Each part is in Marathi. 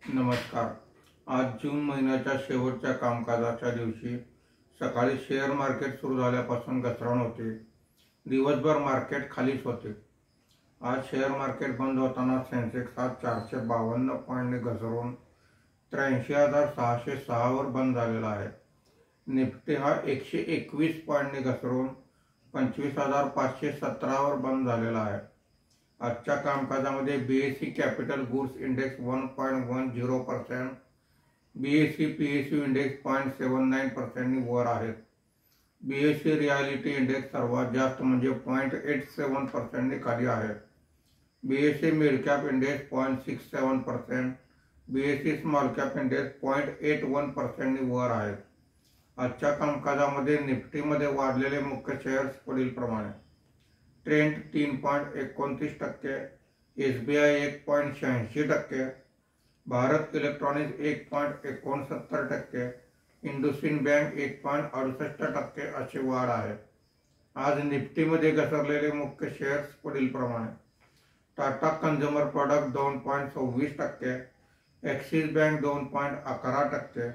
नमस्कार। आज जून महिन्याच्या शेवटच्या कामकाजाच्या दिवशी सकाळी शेअर मार्केट सुरू झाल्यापासून घसरण होते। दिवसभर मार्केट खालीच होते। आज शेअर मार्केट बंद होताना सेन्सेक्स 452 पॉईंटने घसरून 83,606 वर बंद झालेला आहे। निफ्टी 121 पॉईंटने घसरून 25,517 वर बंद झालेला आहे। आजच्या कामकाजामध्ये BSE capital goods index 1.10%, BSE PSU index 0.79% वर आहेत। बीएसई रियालिटी इंडेक्स सर्वात जास्त म्हणजे 0.87% खाली आहे। BSE mid cap index 0.67%, BSE small cap index 0.81% वर आहेत। आजच्या कामकाजामध्ये निफ्टीमध्ये वाढलेले मुख्य शेअर्स पुढील प्रमाणे: Trent 3.29%, SBI 1.86%, Bharat electronics 1.69%, IndusInd bank 1.68% अशी वाढ आहे। आज निफ्टीमध्ये घसरलेले मुख्य शेअर्स पुढील प्रमाणे: Tata consumer product 2.26%, axis bank 2.11%,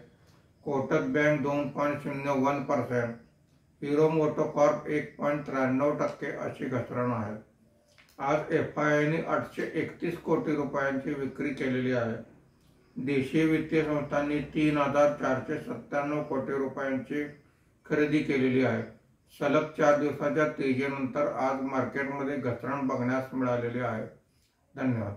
Kotak bank 2.01%, hero MotoCorp 1.93% अशी घसरण आहे। आज एफआयआयने 831 कोटी रुपयांची विक्री केलेली आहे। देशीय वित्तीय संस्थांनी 3,497 कोटी रुपयांची खरेदी केलेली आहे। सलग 4 दिवसाच्या तेजीनंतर आज मार्केटमध्ये घसरण बघण्यास मिळालेली आहे। धन्यवाद।